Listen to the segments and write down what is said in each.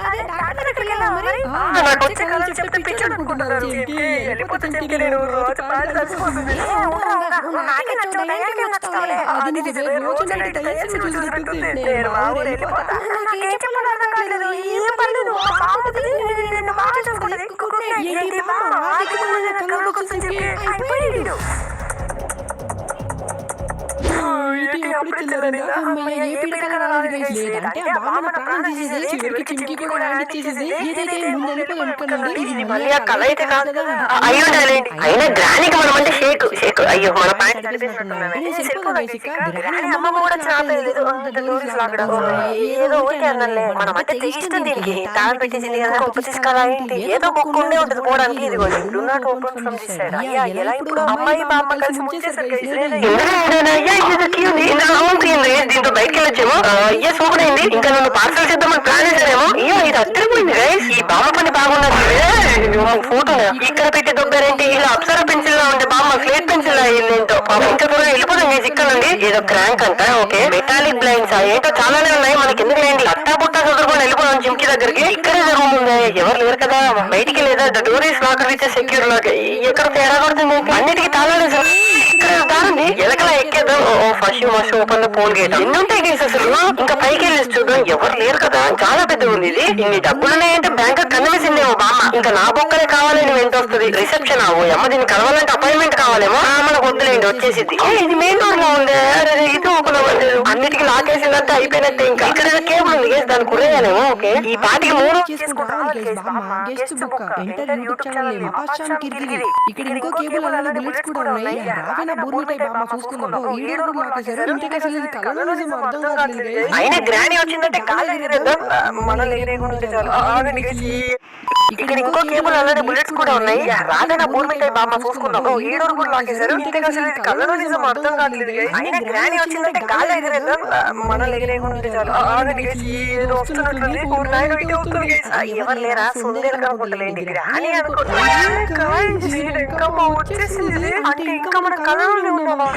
అదే డాక్టర్ దగ్గరికి వెళ్ళావా మరి? నాకు వచ్చే కలర్ చెప్తే పిచ్చి అనుకుంటున్నారు. వెళ్ళిపోతే చెంకి నేను రోజు పాలు కలిసిపోతుంది. నాకే నచ్చావు, నాకే నచ్చుతావులే. అది నిజమే, రోజు నైట్ డైరెక్ట్ చూసినట్టుంది. నేను మా ఊరు వెళ్ళిపోతా. నాకేం చెప్పాలో అర్థం కాలేదు. ఏం పర్లేదు, బాగుంటుంది, నిన్ను బాగా చూసుకుంటుంది. ఏంటి బామ్మ, దిక్కుమాలిన కళ్ళలోకి వచ్చి చెప్పి అయిపోయాడు. లేదంటే ఆ బామ్మ ప్రాణం తీసేది, చివరికి చింకి కూడా రాండిచ్చేసేది. ఏదైతే ముందు వెళ్ళిపోదనుకోండి, ఇది మళ్ళీ ఆ కళ అయితే కాదు కదా. అయ్యి ఉండాలండి. అయినా గ్రానికి మనం అంటే షేక్ షేక్. అయ్యో మన ప్యాంట్ అమ్మమ్మ కూడా చాపలేదు. ఏదో ఓకే అన్నలే. మనం అంటే ఇష్టం దీనికి తాళం పెట్టేసింది కదా, ఉప్పు తీసుకురా ఏంటి, ఏదో బుక్ ఉండే ఉంటుంది పోవడానికి. ఇది కూడా అయ్యా ఎలా ఇప్పుడు అమ్మాయి బామ్మ కలిసి ముచ్చేసరికి దీంతో బయటకి వెళ్ళొచ్చేమో. అయ్యా సూపర్ అయింది. ఇంకా నన్ను పార్సల్ చేద్దామని ప్లాన్ చేశానేమో. అయ్యో ఇది అద్దరిపోయింది గైస్. ఈ బామ్మ పని బాగున్నది. ఫోటో ఇక్కడ పెట్టి దొబ్బారేంటి? ఇలా అప్సరా పెన్సిల్ లా ఉంటే బామ్మ స్లేట్ పెన్సిల్ అయ్యింది ఏంటో. ఇంకా త్వరగా వెళ్ళిపోతాం గైస్ ఇక్కడ నుండి. ఏదో క్రాంక్ అంట. ఓకే మెటాలిక్ బ్లైండ్స్ ఏంటో చాలానే ఉన్నాయి. మనకి ఎందుకు లేండి, అట్టా పుట్టా చదువుకొని వెళ్ళిపోదాం జిమ్కి దగ్గరికి. ఇక్కడే జరుగుతుంది, ఎవరు లేరు కదా బయటికి. లేదా the door is lock with secure lock. ఎక్కడ తేడా కొడుతుంది? అన్నిటికీ తాళాలు సార్. ఇక్కడ దారుంది, ఎలకలా ఎక్కేద్దాం. First must open the pole gate. ఎన్ని ఉంటాయి గేస్ అసలు? ఇంకా పైకి వెళ్ళి చూద్దాం, ఎవరు లేరు కదా. చాలా పెద్దగా ఉంది ఇది. ఇన్ని డబ్బులున్నాయంటే బ్యాంక్ కనిపిసిందేమో బామ్మ. ఇంకా నా బొక్కలే కావాలని వెంట వస్తుంది. రిసెప్షన్ అవ్వు అమ్మ, దీన్ని కలవాలంటే అపాయింట్మెంట్ కావాలేమో. మనకు వద్దులేండి వచ్చేసింది. ఇది మెయిన్ డోర్ లో ఉంది. ఇది ఓపెన్ అవ్వలేదు. అన్నిటికీ లాక్ వేసిందంటే అయిపోయినట్టే. ఇంకా ఇక్కడ కేబుల్ ఉంది గేస్, దాన్ని కురేయాలేమో. ఓకే ఈ పాటికి మూడు ఇక్కడ ఇంకో కేబుల్ అలానే బుల్లెట్స్ కూడా ఉన్నాయి. రావేనా బూర్మిటై బామ్మ చూసుకుందాం. ఈడేరు లాకేశారు. ఇంటికి అసలు ఇది కళ్ళ నిజం అర్థం కావట్లేదు. అయినా గ్రాని వచ్చిందంటే కాళ్ళు ఎగిరేద్దాం. మనల్ని ఎగిరేయకుండా చాలు. ఇక్కడ ఇంకో కేబుల్ అలానే బుల్లెట్స్ కూడా ఉన్నాయి. రావేనా బూర్మిటై బామ్మ చూసుకుందాం. ఈడోరు కూడా లాకేశారు. ఇంటికి అసలు ఇది కళ్ళ నిజం అర్థం కావట్లేదు. అయినా గ్రాని వచ్చిందంటే కాళ్ళు ఎగిరేద్దాం. మనల్ని ఎగిరేయకుండా చాలు. ఏదో వస్తున్నట్టుంది. ఎవరు లేరా? సుందర కనుకుంటలేండి. గ్రాని వచ్చేసింది అంటే ఇంకా మన కళలోనే ఉన్నావా?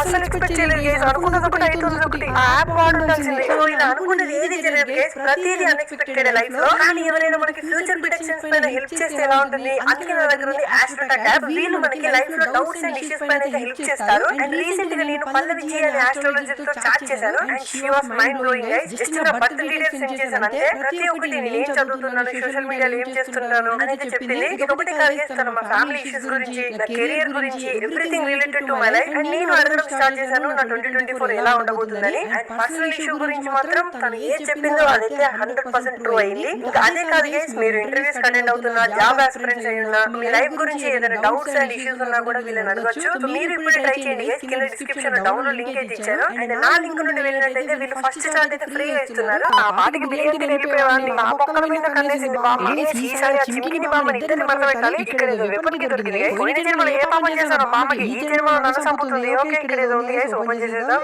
అసలు ఎక్స్పెక్ట్ చేయలేదు. అనుకున్నది అవుతుంది ఒకటి. యాప్ వాడు ఉండాల్సింది. ఇలా అనుకున్నది ఏది జరగదు. ప్రతిదీ అన్ఎక్స్పెక్టెడ్ లైఫ్ లో. కానీ ఎవరైనా మనకి ఫ్యూచర్ ప్రిడిక్షన్స్ పైన హెల్ప్ చేస్తే ఎలా ఉంటుంది? అందుకే నా దగ్గర ఉంది ఆస్ట్రోటాక్ యాప్. వీళ్ళు మనకి లైఫ్ లో డౌట్స్ అండ్ ఇష్యూస్ పైన హెల్ప్ చేస్తారు. అండ్ రీసెంట్ గా నేను పల్లవి అనే ఆస్ట్రాలజర్ తో చాట్ చేశాను. And she was mind blowing guys. Just నా బర్త్ డీటెయిల్స్ సెండ్ చేశాను అంతే. ప్రతి ఒక్కటి నేను ఏం చదువుతున్నాను, సోషల్ మీడియాలో ఏం చేస్తున్నాను అనేది చెప్పింది. ఇదొకటి కాదు చేస్తాను, మా ఫ్యామిలీ ఇష్యూస్ గురించి, నా కెరియర్ గురించి, everything related to my life. And నేను అడగడం స్టార్ట్ చేశాను నా 2024 ఎలా ఉండబోతుందని. అండ్ పర్సనల్ ఇష్యూ గురించి మాత్రం తను ఏం చెప్పిందో అదైతే 100% ట్రూ అయింది. ఇంకా అదే కాదు గైస్, మీరు ఇంటర్వ్యూస్ అటెండ్ అవుతున్నా, జాబ్ ఆస్పిరెంట్స్ అయ్యున్నా, మీ లైఫ్ గురించి ఏదైనా డౌట్స్ అండ్ ఇష్యూస్ ఉన్నా కూడా వీళ్ళని అడగచ్చు. సో మీరు ఇప్పుడు ట్రై చేయండి గైస్. కింద డిస్క్రిప్షన్ లో డౌన్లోడ్ లింక్ అయితే ఇచ్చాను. అండ్ నా లింక్ నుండి వెళ్ళినట్లయితే వీళ్ళు ఫస్ట్ చార్ట్ అయితే ఫ్రీగా ఇస్తున్నారు. ఆ పాటికి బిర్యానీ వెళ్ళిపోయేవాడిని. మా పక్కల మీద కన్నేసింది బామ్మ. ఈసారి చిమికిని బామ్మని ఇద్దరిని మరణ పెట్టాలి. ఇక్కడ ఏదో వెపన్కి దొరికింది. పోయిన జన్మలో ఏ పాపం చేశారో బామ్మకి ఈ జన్మలో నన్ను చంపుతుంది. ఓకే ఇక్కడ ఏదో ఉంది గైస్, ఓపెన్ చేసేద్దాం.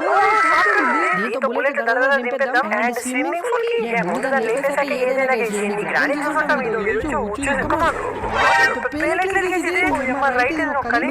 దీంతో బుల్లెట్ దడదడ దింపేద్దాం. అండ్ స్విమ్మింగ్ పూల్ కి ముందుగా లేపేసాక ఏదైనా చేసింది. గ్రాని చూసుకుంటాం.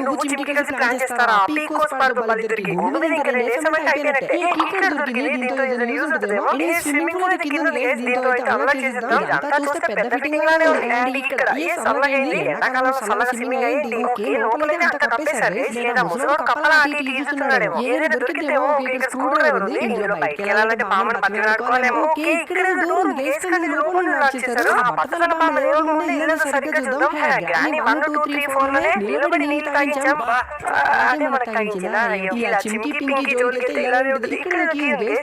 నువ్వు చిమికి కలిసి ప్లాన్ చేస్తారా? పీకోస్ పాడు వాళ్ళిద్దరికి గుండు మీద ఇంకా లేసమంటే అయిపోయినట్టే. ఇక్కడ దొరికింది. దీంతో ఏదైనా యూజ్ ఉంటుందేమో. స్విమ్మింగ్ పూల్ అయితే కింద ఉంది. దీంతో అయితే అలా చేసేద్దాం. ఇదంతా చూస్తే పెద్ద ఫిట్టింగ్ లానే ఉంది. అండ్ ఇక్కడ చల్లగా అయింది. ఎండాకాలంలో చల్లగా స్విమ్మింగ్ అయ్యింది. ఓకే లోపలైతే అంత కప్పేశారు. లేదా ముసలోడు కప్పలా అటు ఇటు ఈదుతున్నాడేమో. ఏదైనా దొరికితేమో ఇక్కడ స్క్రూ డ్రైవర్ ఉంది. ఇందులో బయటకి వెళ్ళాలంటే బామ్మని పట్టుకున్నాడుకోలేమో. ఓకే ఇక్కడ డోర్ ఉంది. వేసుకొని లోపల లాక్ చేశారు. ఆ పచ్చదల బామ్మ ఏముంది ఏదో సరిగ్గా చూద్దాం. గ్రాని 1 2 3 4 లోనే నిలబడి నీళ్ళు తాగించాం. అదే మనకు తాగించిన. ఇలా చిమ్కి పింకి జోలికైతే ఇలానే ఉంటుంది. ఇక్కడ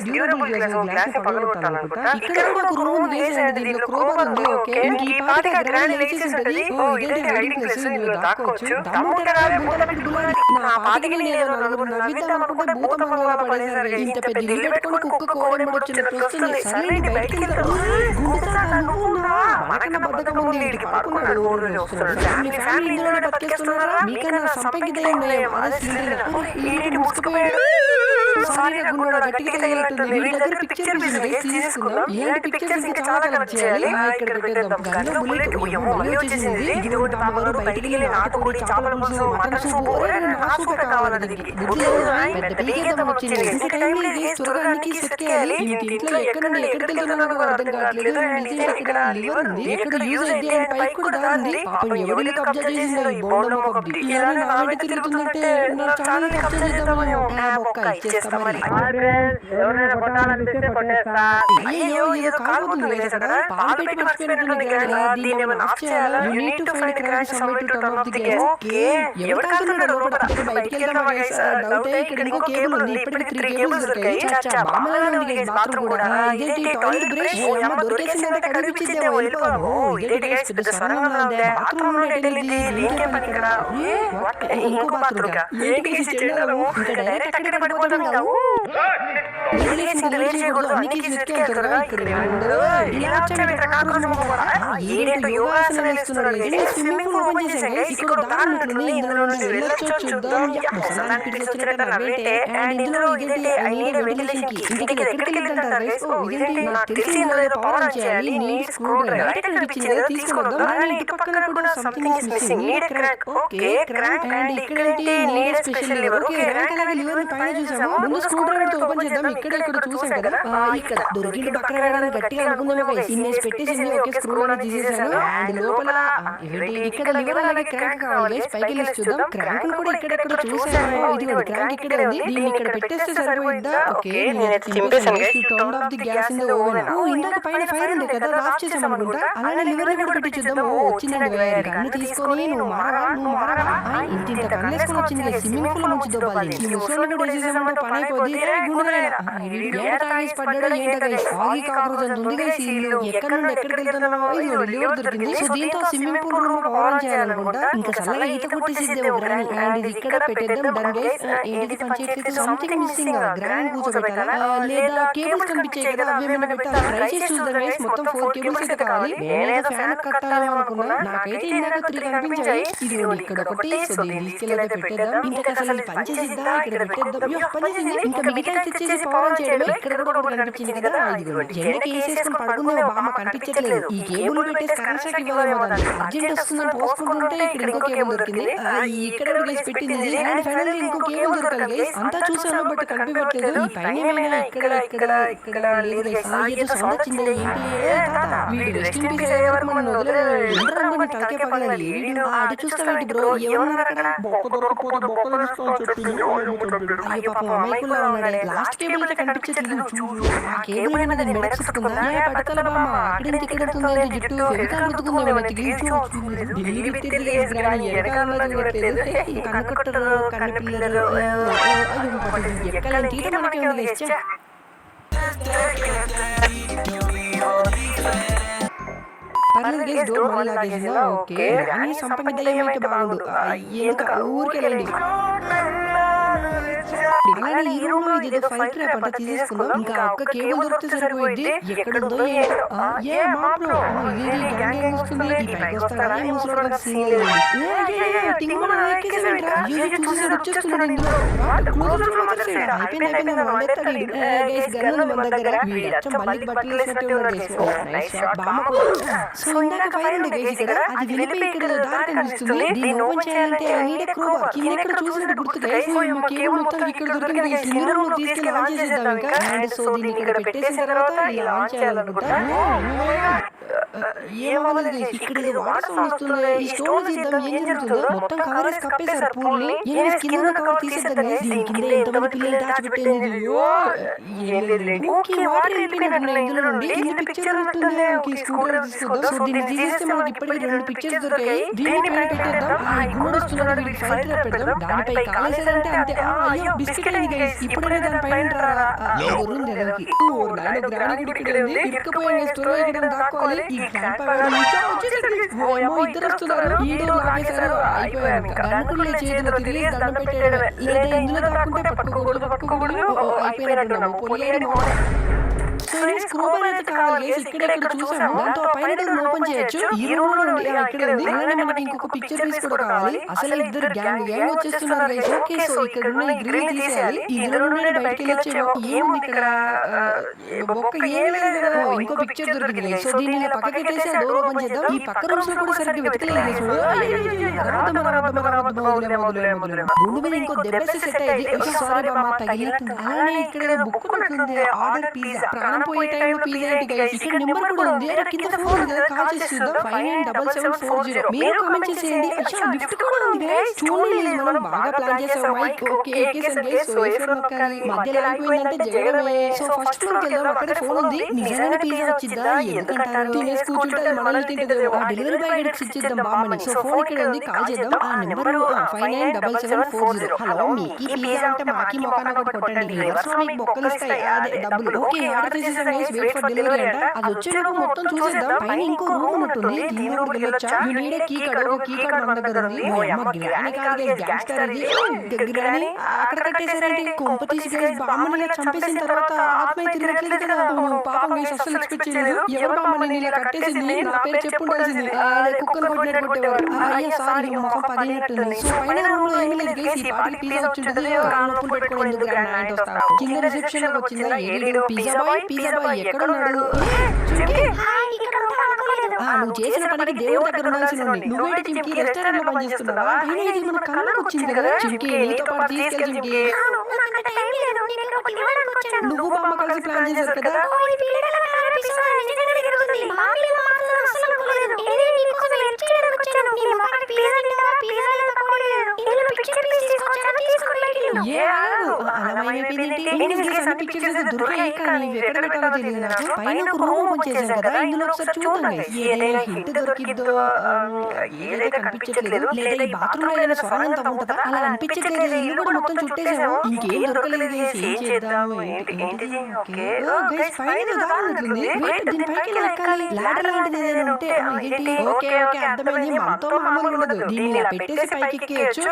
డ్యూరబుల్ గ్లాస్ గ్లాస్ పగలగొట్టాలనుకుంటా. ఇక్కడ కూడా ఒక రూమ్ వేసేయండి. దీంట్లో క్రోబార్ ఉంది. ఓకే ఈ పాటిగా గ్రాని లేచేసి ఉంటుంది. ఓ ఇదేంటి హైడింగ్ ప్లేస్, ఇందులో దాక్కోవచ్చు. దమ్ముంటరా గుండెల పెట్టి గులాడి. నా పాటికి నేను నలుగురు నవ్విద్దాం అనుకుంటే భూత మంగళ పడేసారు. ఇంత పెద్ద ఇల్లు పెట్టుకొని కుక్క కోడెంబడి వచ్చినట్టు వస్తుంది. సరేండి బయటికి వెళ్తారు. గుండెతో నువ్వున్నా మనకన్నా బద్దకం ఉంది. వీడికి పడుకున్నాడు. ఫ్యామిలీ ఇందులోనే బతికేస్తున్నారా? మీకన్నా సంపంగిదే ఉన్నాయి. ముసుకుపోయాడు. సారీ గుండె గట్టిగా తగిలినట్టుంది. వీడి దగ్గర పిక్చర్ తీసుకుందాం. ఇలాంటి పిక్చర్స్ ఇంకా చాలా కలెక్ట్ చేయాలి. ఇక్కడ పెట్టేద్దాం. గన్లో బుల్లెట్ మళ్ళీ వచ్చేసింది. ఇది ఒకటి బామ్మగారు బయటికి వెళ్ళి నాటుకోడి చేపల పులుసు మటన్ సూపు నా సూపే కావాలి దీనికి. పెద్ద పీకేద్దాం వచ్చింది. ఇంకా టైం లేదు. త్వరగా అన్నికి సెట్ చేయాలి. ఇంట్లో ఎక్కడ నుండి ఎక్కడికి వెళ్తున్నానో అర్థం కావట్లేదు. ఇక్కడ లివర్ ఉంది. ఎక్కడ యూజ్ అయితే పైకి కూడా దారుంది. పాపం ఎవరిని కబ్జా చేసిందో ఈ బోండమ్మ కబ్జీ. ఇలా నా వెంట తిరుగుతుందంటే నా ఛానల్ కబ్జా చేద్దామని నా బొక్క ఇచ్చేస్తా మరి. అయ్యో ఏదో కాలుతుంది కదా ఇక్కడ. పాలు పెట్టి మర్చిపోయినట్టుంది కదా. దీన్ని ఏమైనా ఆఫ్ చేయాలా? You need to find crash somewhere to turn off the game. Okay ఎవరు కాలుతున్నాడు లోపల? బయటికి వెళ్దామా గైస్? డౌట్ ఇక్కడ ఇంకో కేబుల్ ఉంది. ఇప్పటికి 3 కేబుల్స్ దొరికాయి. చచ్చా బామ్మలా ఉంది గైస్ బాత్రూమ్ కూడా. ఇదేంటి టాయిలెట్ బ్రష్? ఓ అమ్మ దొరికేసిందంటే కడిగిచ్చిద్దాం వెళ్ళిపోదాము. ఇదేంటి గైస్ పెద్ద సొరంగంలా ఉంది. బాత్రూమ్ నుండి వెళ్ళింది. ఇంకేం పని ఇక్కడ? ఇంకో బాత్రూమ్ గా ఏంటి గైస్ చెల్లాము? ఇంకా డైరెక్ట్ అక్కడికి పడిపోతాం కదా. ఏంటో యోగాసనం ఇస్తున్నాడు. స్విమ్మింగ్ పూల్ ఓపెన్ చేశాం గైస్. ఇక్కడ దారి ఉంటుంది. ఇందులో నుండి వెళ్ళొచ్చు చూద్దాం. ముసలాన్ని పిలిచొచ్చినట్టు నవ్వేంటే. అండ్ ఇందులో ఇదేంటి ఐ నీడ్ వెంటిలేషన్ కి. ఇంటికి ఎక్కడికి వెళ్ళిందంటారు గైస్? ఓ ఇదేంటి నాకు తెలిసి ఇందులో ఏదో పవర్ ఆన్ చేయాలి. నీడ్ స్క్రూ డ్రైవర్ బయట కనిపించింది కదా తీసుకుందాం. అండ్ ఇంటి పక్కన కూడా something is missing. Need crank. Okay crank. And ఇక్కడేంటి need special lever. Okay crank అలాగే లివర్ ని పైన చూసాము. ముందు స్క్రూ డ్రైవర్ తో ఓపెన్ చేద్దాం. ఇక్కడ చూసాం కదా. ఇక్కడ దొరికింది పక్కన వేయడానికి గట్టిగా అనుకుందాం గైస్. ఇన్నేసి పెట్టేసింది. ఓకే స్క్రూ అనేది తీసేసాను. అండ్ లోపల ఇక్కడ లివర్ అలాగే క్రాంక్ కావాలి గైస్. పైకి వెళ్ళి చూద్దాం. క్రాంక్ కూడా ఇక్కడెక్కడ చూసాను. ఇది క్రాంక్ ఇక్కడే ఉంది. దీన్ని ఇక్కడ పెట్టేస్తే సరిపోయిద్దా? ఓకే నేను చింపేసాను గైస్. ఈ turn off the gas in the oven. Oh ఇందాక పైన ఫైర్ ఉంది కదా ఆఫ్ చేసాం అనుకుంటా. అలానే లివర్ ని కూడా పెట్టి చూద్దాం. ఓ వచ్చిందండి వైర్. గన్ను తీసుకొని నువ్వు మారవా ఇంత గన్ను వేసుకొని వచ్చింది గైస్. స్విమ్మింగ్ పూల్ నుంచి దొబ్బాలి. ఈ ముసలోని కూడా వేసేసామంటే పని అయిపోద్ది. గుండె తాగేసి పడ్డాడో ఏంటో గైస్. ఆగి కాకరోజు అంత ఉంది గైస్. ఇల్లు ఎక్కడ నుండి ఎక్కడికి వెళ్తున్నామో ఇది లివర్ దొరికింది. సో దీంతో swimming pool room power on చేయాలనుకుంటా. ఇంకా చల్లగా ఈత కొట్టేసిద్దే గ్రాని. అండ్ ఇది ఇక్కడ పెట్టేద్దాం. Done guys. ఏంటిది పంచాయతీ సంథింగ్ మిస్సింగ్. గ్రాని కూర్చోబెట్టాలా లేదా కేబుల్స్ కనిపించాయి కదా అవి ఏమైనా పెట్టాలా? ట్రై చేసి చూద్దాం గైస్. మొత్తం 4 కేబుల్స్ అయితే కావాలి. నేనైతే ఫ్యాన్ కట్టాలేమో అనుకున్నా. నాకైతే ఇందాక 3 కనిపించాయి. ఇది ఇక్కడ ఒకటి. సో దీన్ని తీసుకెళ్ళైతే పెట్టేద్దాం. ఇంకా అసలు పనిచేసిద్దా? ఇక్కడ పెట్టేద్దాం. పనిచేసింది. ఇంకా మిగతా తెచ్చేసి పవర్ ఆన్ చేయడమే. ఇక్కడ కూడా ఒకటి కనిపించింది కదా. ఎండకి వేసేసుకుని పడుకుందే బామ్మ కనిపించట్లేదు. ఈ కేబుల్ పెట్టేసి కరెంట్ షాక్ ఇవ్వాలేమో. అర్జెంట్ వస్తుందని పోసుకుంటుంటే ఇక్కడ ఇంకో కేబుల్ దొరికింది. ఇక్కడ గైస్ పెట్టింది. అండ్ ఫైనల్ ఇంకో కేబుల్ దొరకాలి గైస్. అంతా చూసాను బట్ కనిపించట్లేదు. ఈ పైన ఏమైనా ఇక్కడ లేదు గైస్. ఏదో సౌండ్ వచ్చింది. ఏంటి వీడు రెస్ట్ ఇన్ పీస్ అయ్యే వరకు మనం వదిలేరు. తలకే పగలాలి. అటు చూస్తావేంటి బ్రో? ఏమన్నారు అక్కడ? అయ్యో పాపం అమ్మాయికుల్లా ఉన్నాడే. లాస్ట్ కేబుల్ అయితే కనిపించట్లేదు. ఆ కేబుల్ అనేది మెడకు చుట్టుకుందా? పడతల బామ్మ అక్కడేంటి ఇక్కడ జుట్టు వెనకాల రుద్దుకుందా? ఢిల్లీ పెట్టేది గ్రాని ఎనకాల చూడట్లేదు. కన్ను కొట్టరు కన్ను పిల్లలు ఎక్కలేని తీట మనకే ఉంది గైస్. పర్లేదు గైస్. డోర్ మళ్ళీ లాగేసిందా? ఓకే రాని సంపంగి దయ్యం అయితే బాగుండు. ఇంకా ఊరికెళ్ళండి. అలానే ఈ రూమ్ లో ఇదేదో ఫైర్ ట్రాప్ అంట తీసేసుకుందాం. ఇంకా ఒక్క కేబుల్ దొరికితే సరిపోయింది. ఎక్కడుందో ఏంటో. ఏ మా బ్రో ఇది గ్యాంగ్ వస్తుంది. ఈ పైకి వస్తాడా? ఈ ముసలోడు సీన్ లేదు. టింగున ఎక్కేసాడంట. చూసేసాడు వచ్చేస్తున్నాడు ఇందులో. క్లోజ్ లో వచ్చేసాడు. అయిపోయింది వండేస్తాడు. గైస్ గన్ను మన దగ్గర. వీడు అచ్చం మళ్ళీ బట్టలు వేసినట్టే ఉన్నాడు గైస్. నైస్ షాట్ బామ్మ. సో ఇందాక ఫైర్ ఉంది గైస్ ఇక్కడ. అది వెళ్ళిపోయి ఇక్కడ దారి కనిపిస్తుంది. దీన్ని ఓపెన్ చేయాలంటే నీడే క్రోబా కింద ఎక్కడ చూసినట్టు గుర్తు గైస్. మా కేబుల్ మొత్తం ఇక్కడ దొరికింది గైస్. ఇందులో నువ్వు తీసుకెళ్ళి ఆన్ చేసేద్దాం ఇంకా. అండ్ సో దీన్ని ఇక్కడ పెట్టేసిన తర్వాత ఇలా ఆన్ చేయాలనుకుంటా. ఏమవ్వలేదు గైస్. ఇక్కడ ఏదో వాటర్ సౌండ్ వస్తుంది. ఈ స్టోన్ తీద్దాం ఏం జరుగుతుందో. మొత్తం కవర్ వేసి కప్పేశారు పూల్ ని. ఏమైనా కింద కవర్ తీసేద్దాం గైస్. దీని కింద ఎంతమంది పిల్లలు దాచిపెట్టేది. ఓకే వాటర్ వెళ్ళిపోయినట్టు ఇందులో నుండి. కింద పిక్చర్ వస్తుంది. ఓకే స్కూటర్ తీసుకుందాం. సో దీన్ని తీసేస్తే మనకి ఇప్పటికి 2 పిక్చర్స్ దొరికాయి. దీన్ని పైన పెట్టేద్దాం. గుమ్మడి వస్తున్నాడు. వీడికి ఫైర్ ట్రాప్ పెడదాం. దానిపై కాలేసాడంటే అంతే. అయ్యో బిస్కెట్ అయింది గైస్. ఇప్పుడైనా దానిపైన రారా ఉంది ఎదరికి. నాయన గ్రాని కూడా ఇక్కడ ఉంది. ఇరుక్కుపోయాం గైస్. త్వరగా ఇక్కడ దాక్కోవాలి. ఈ గ్రాండ్ పై ఇద్దరు వస్తున్నారు. ఈడో లాగేశారు. అయిపోయారు. గన్నుకులే చేతిలో తిరిగి దండం పెట్టేయడమే. లేదా ఇందులో దాక్కుంటే పట్టుకోకూడదు. అయిపోయినట్టున్నాము. పొలియాడు సో స్క్రూబర్ అయితే కావాలి guys. ఇక్కడ చూసాము దాంతో పైన డోర్ ఓపెన్ చేయొచ్చు. ఈ రూమ్ లో నుండి ఇక్కడ ఉంది. అలానే మనకి ఇంకొక పిక్చర్ పీస్ కూడా కావాలి. అసలు ఇద్దరు గ్యాంగ్ వచ్చేస్తున్నారు గైస్. ఓకే సో ఇక్కడ ఉన్న ఈ గ్రిల్ తీసేయాలి. ఇందులో నుండి బయటికి వెళ్ళొచ్చేమో. ఏముంది ఇక్కడ బొక్క ఏం లేదు కదా. ఇంకో పిక్చర్ దొరికింది గైస్. సో దీన్ని ఇలా పక్కకి పెట్టేసి డోర్ ఓపెన్ చేద్దాం. ఈ పక్క రూమ్స్ లో కూడా సరిగ్గా వెతకలేదు గైస్. గుండు మీద ఇంకో దెబ్బ సెట్ అయ్యింది. సారీ బామ్మ తగిలింది. అలానే ఇక్కడ బుక్ ఉంటుంది ఆర్డర్ పిజ్జా. ప్రాణం పోయే టైంలో పిజ్జా ఏంటి గైస్. ఇక్కడ నెంబర్ కూడా ఉంది. కింద ఫోన్ ఉంది కాల్ చేసి చూద్దాం. 597740. మీరు కామెంట్ చేసేయండి. అచ్చా లిఫ్ట్ కూడా ఉంది గైస్. చూడండి మనం బాగా ప్లాన్ చేసాం మైక్. ఓకే ఎక్కేసాం గైస్. సో ఇక్కడ నొక్కాలి. మధ్యలో ఆగిపోయిందంటే జరగడమే. సో ఫస్ట్ ఫ్లోర్ కి వెళ్దాం. అక్కడ ఫోన్ ఉంది. నిజంగానే పిజ్జా వచ్చిద్దా ఎందుకంటారు. తినేసి కూర్చుంటే మనల్ని తింటది. ఆ డెలివరీ బాయ్ గడికి ఇచ్చేద్దాం బామ్మని. సో ఫోన్ ఇక్కడ ఉంది కాల్ చేద్దాం. ఆ నెంబర్ 597740. హలో మీకు పిజ్జా అంటే మాకి మొక్కన కూడా కొట్టండి. మీకు బొక్కలు ఇస్తాయి అదే డబ్బులు. ఓకే ఆర్డర్ చేసేసాం గైస్. వెయిట్ ఫర్ డెలివరీ అంట. అది వచ్చేటప్పుడు మొత్తం చూసేద్దాం. పైన ఇంకో రూమ్ ఉన్నట్టుంది. దీని కూడా వెళ్ళొచ్చా. You need a key card. ఒక కీ కార్డ్ మన దగ్గర ఉంది. ఓ అమ్మ గ్రాని కాదు గైస్. గ్యాంగ్స్టర్ ఇది. గ్రాని అక్కడ కట్టేసారంటే కొంప తీసి గైస్ బామ్మని చంపేసిన తర్వాత ఆత్మ తిరగట్లేదు కదా. పాపం గైస్ అసలు ఎక్స్పెక్ట్ చేయలేదు. ఎవరు బామ్మని ఇలా కట్టేసింది. నా పేరు చెప్పుండాల్సింది. అదే కుక్కను కొట్టినట్టు కొట్టేవారు. అయ్యా సారీ మొహం పగిలినట్టుంది. సో పైన రూమ్ లో ఏమీ లేదు గైస్. ఈ పాటకి పిజ్జా వచ్చింటుంది. నొప్పులు పెట్టుకోవడం ఎందుకు గ్రాండ్ వస్తావు. కింద రిసెప్షన్ లోకి వచ్చిందా. ఏడు పిజ్జా బాయ్ ఎక్కడ ఉన్నాడు. నువ్వు చేసిన పనికి దేవుడి దగ్గర ఉండాల్సి ఉంది. నువ్వేంటి చింకి రెస్టారెంట్ లో పనిచేస్తున్నావా. అయినా ఇది మన కళ్ళకు వచ్చింది కదా. చింకి నీతో పాటు తీసుకెళ్ళి చింకి. నువ్వు బామ్మ కలిసి ప్లాన్ చేశారు కదా. పైన ఒక రూమ్ ఓపెన్ చేశాను కదా. ఇందులో ఒకసారి చూద్దాం. ఏదైనా హింట్ దొరికిద్దో ఏదైతే కనిపించట్లేదు. లేదా ఈ బాత్రూమ్ లో ఏదైనా స్వరం తగ్గుంటుందా. అలా అనిపించట్లేదు. ఇల్లు కూడా మొత్తం చుట్టేసాము. ఇంకేం దొరకలేదు. ఏం చేద్దాము. పైన దారుంటుంది. దీనిపైకి ఎక్కాలి. లాడర్ లాంటిది ఏదైనా ఉంటే ఏంటి. ఓకే అర్థమైంది. మనతో మామూలు ఉండదు. దీన్ని ఇలా పెట్టేసి పైకి ఎక్కేయచ్చు.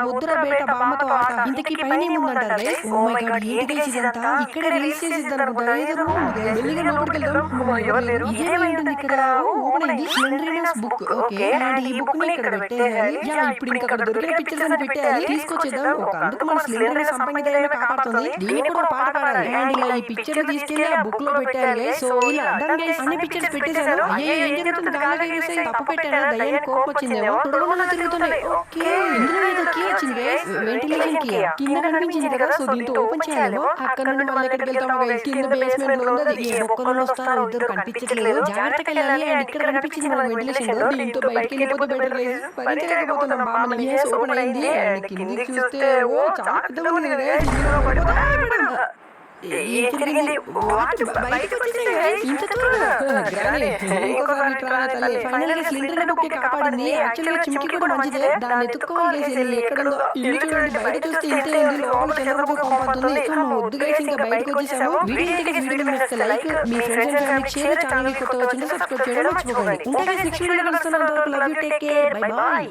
ముద్ర బేట బామ్మతో ఆట. ఇంతకీ పైన ఏముందంటారు. ఓ మై గాడ్ ఏంటి గైస్ ఇదంతా. ఇక్కడ రిలీజ్ చేసిద్దాం అనుకుంటా. ఏదో రూమ్ ఉంది. వెళ్ళిగా లోపలికి వెళ్దాం. ఎవరు లేరు. ఇదేమైంటుంది ఇక్కడ. ఓపెన్ అయింది. స్లెండరీనెస్ బుక్. ఓకే అండ్ ఈ బుక్ ని ఇక్కడ పెట్టేయాలి. ఇప్పుడు ఇంకా అక్కడ దొరికిన పిక్చర్స్ అని పెట్టేయాలి. తీసుకొచ్చేద్దాం. ఒక అందుకు మన స్లెండరీనెస్ సంపంగిదైనా కాపాడుతుంది. దీన్ని కూడా పాట పాడాలి. అండ్ ఇలా ఈ పిక్చర్ తీసుకెళ్లి ఆ బుక్ లో పెట్టాలి. సో ఇలా డన్ గైస్. అన్ని పిక్చర్స్ పెట్టేశాను. అయ్యే ఏం జరుగుతుంది. గాలిగా తప్పు పెట్టాను. దయ్యానికి కోపం వచ్చిందేమో. తొడగమన్నా తిరుగుతున్నాయి. ఓకే ఇందులో ఏదో కీ వచ్చింది గైస్. వెంటిలేషన్ కీ కింద కనిపించింది కదా. సో దీంతో ఓపెన్ చేయాలి. అక్కడ నుండి మళ్ళీ ఎక్కడికి వెళ్తాము గైస్. కింద బేస్మెంట్ లో ఉంది. ఏ ఒక్కరు వస్తారో ఇద్దరు కనిపించట్లేదు. జాగ్రత్తగా వెళ్ళాలి. అండ్ ఇక్కడ కనిపించింది మనకు వెంటిలేషన్. దీంతో బయటకి వెళ్ళిపోతే బెటర్ గైస్. భరించలేకపోతున్నాం బామ్మని. ఓపెన్ అయింది. అండ్ కిందికి చూస్తే ఓ చాలా పెద్దగా ఉంది గైస్. కాపాడింది. యాక్చువల్గా చిమ్కి కూడా మంచిదే. దాన్ని ఎత్తుక్కోవాలి. ఎక్కడో ఇల్లు చూడండి. బయట చూస్తే ఇంతే ఉంది. లోపల చంద్రబాబు పంపుతుంది. వద్దు గైస్ ఇంకా బయటకు వచ్చేసాము. వీడియో లైక్ మీ friends and family share. Channel కొత్త వచ్చింటే సబ్స్క్రైబ్ చేయడం మర్చిపోకండి. ఉంటాయి నెక్స్ట్ వీడియో కలుస్తున్నాను. Love you take care bye by.